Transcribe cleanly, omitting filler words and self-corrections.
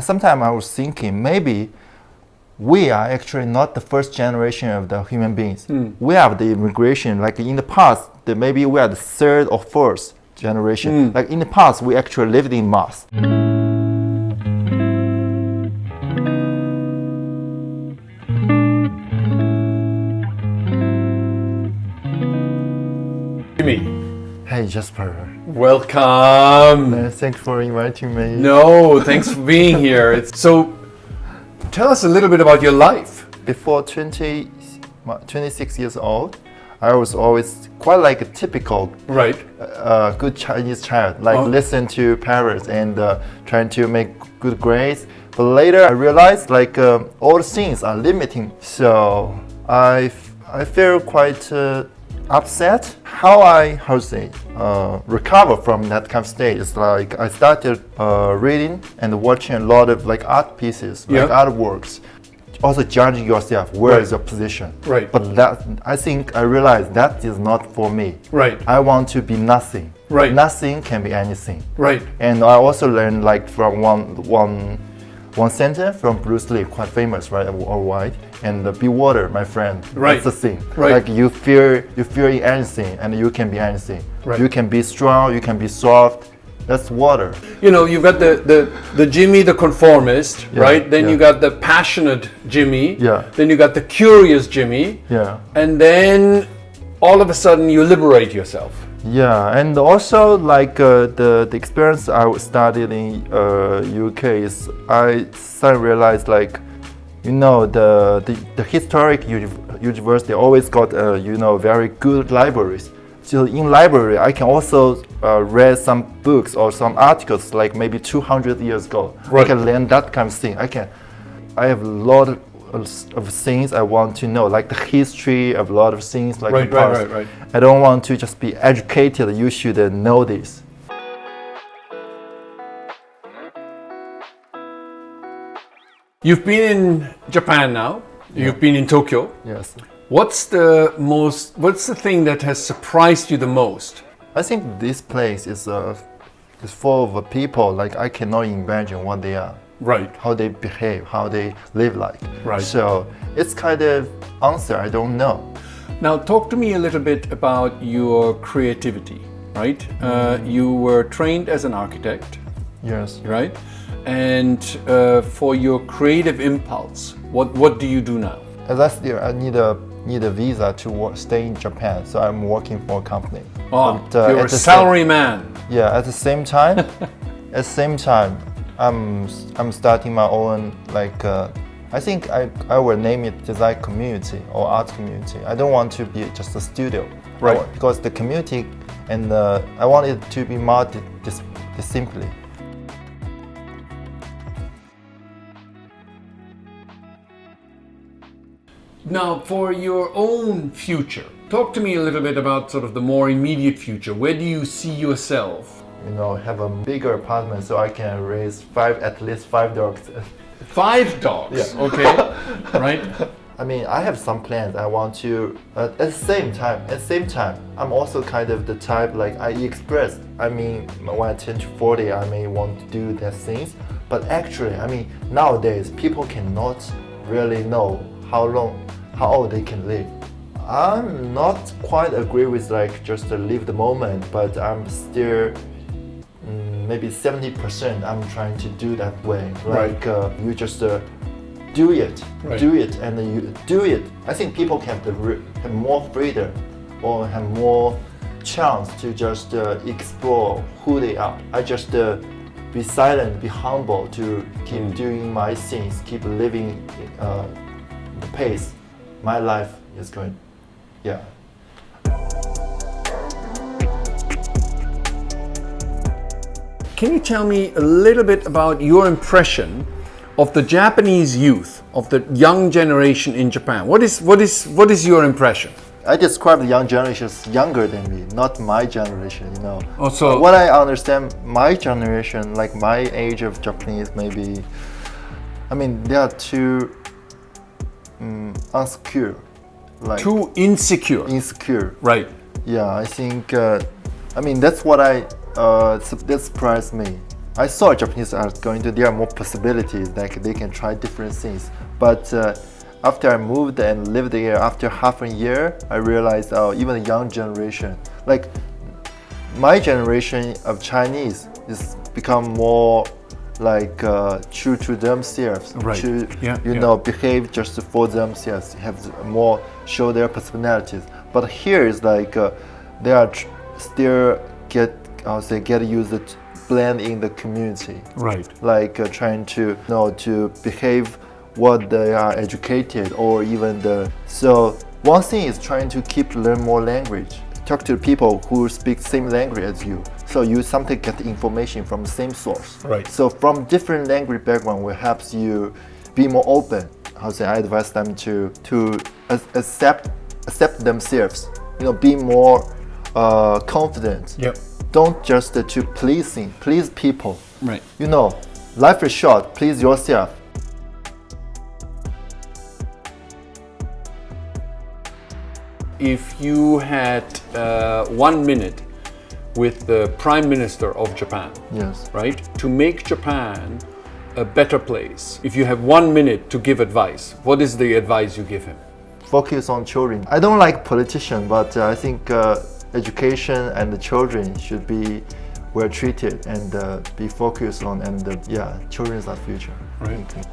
sometimes I was thinking maybe we are actually not the first generation of the human beings. We have the immigration, like in the past, maybe we are the third or fourth generation. Like in the past, we actually lived in Mars. Jimmy. Hey, Jasper. Welcome. Thanks for inviting me. No, thanks for being here. So, tell us a little bit about your life. Before 26 years old, I was always quite like a typical good Chinese child, like listen to parents and trying to make good grades. But later I realized like all the things are limiting. So I feel quite upset. How recover from that kind of state is like I started reading and watching a lot of like art pieces, like artworks. Also judging yourself, where is your position? Right. But that I think I realized that is not for me. Right. I want to be nothing. Right. Nothing can be anything. Right. And I also learned like from one sentence from Bruce Lee, quite famous, right? Worldwide. And be water, my friend. Right. That's the thing. Right. Like you fear in anything, and you can be anything. Right. You can be strong. You can be soft. That's water. You know, you've got the Jimmy, the conformist, right? Then you got the passionate Jimmy. Yeah. Then you got the curious Jimmy. Yeah. And then all of a sudden you liberate yourself. Yeah, and also like the experience I studied in UK is I suddenly realized like, you know, the historic university always got very good libraries. So in library, I can also read some books or some articles like maybe 200 years ago. Right. I can learn that kind of thing. I have a lot of things I want to know, like the history of a lot of things like the past. Right. I don't want to just be educated. You should know this. You've been in Japan now. You've been in Tokyo. Yes. What's the thing that has surprised you the most? I think this place is full of people like I cannot imagine what they are. Right. How they behave, how they live like. Right. So it's kind of answer I don't know. Now talk to me a little bit about your creativity, right? You were trained as an architect. Yes. Right? And for your creative impulse, what do you do now? Last year I need a visa to stay in Japan, so I'm working for a company. Oh, but, you're a salary man. Yeah, at the same time, I'm starting my own like I think I will name it design community or art community. I don't want to be just a studio, right? Because the community and I want it to be more simply. Now, for your own future, talk to me a little bit about sort of the more immediate future. Where do you see yourself? You know, have a bigger apartment so I can raise at least five dogs. 5 dogs? Yeah. Okay, right? I mean, I have some plans. I want to, at the same time, I'm also kind of the type like I expressed. I mean, when I turn to 40, I may want to do those things. But actually, I mean, nowadays, people cannot really know how old they can live. I'm not quite agree with like just live the moment, but I'm still maybe 70% I'm trying to do that way. Like you just do it, and then you do it. I think people can have more freedom or have more chance to just explore who they are. I just be silent, be humble to keep doing my things, keep living the pace my life is going. Yeah. Can you tell me a little bit about your impression of the Japanese youth, of the young generation in Japan? What is your impression? I describe the young generation as younger than me, not my generation, you know. Also, what I understand, my generation, like my age of Japanese, maybe, I mean, they are too insecure. Like too insecure. Insecure. Right. Yeah, I think, I mean, that's what that surprised me. I saw Japanese are going to, there are more possibilities, like they can try different things. But after I moved and lived here, after half a year, I realized, oh, even the young generation, like my generation of Chinese is become more like true to themselves, Right. to Yeah, you yeah. know, behave just for themselves, have more show their personalities. But here is like they are still get used to blend in the community, Right. like trying to to behave what they are educated, or even the so one thing is trying to keep learn more language, talk to people who speak same language as you, so you something get information from the same source. Right. So from different language background will helps you be more open. I advise them to accept themselves, be more confident. Yep. Don't just to please people. Right. Life is short, please yourself. If you had 1 minute with the Prime Minister of Japan, Yes. right, to make Japan a better place, if you have 1 minute to give advice, what is the advice you give him? Focus on children. I don't like politicians, but I think education and the children should be well treated and be focused on, and children are future. Right.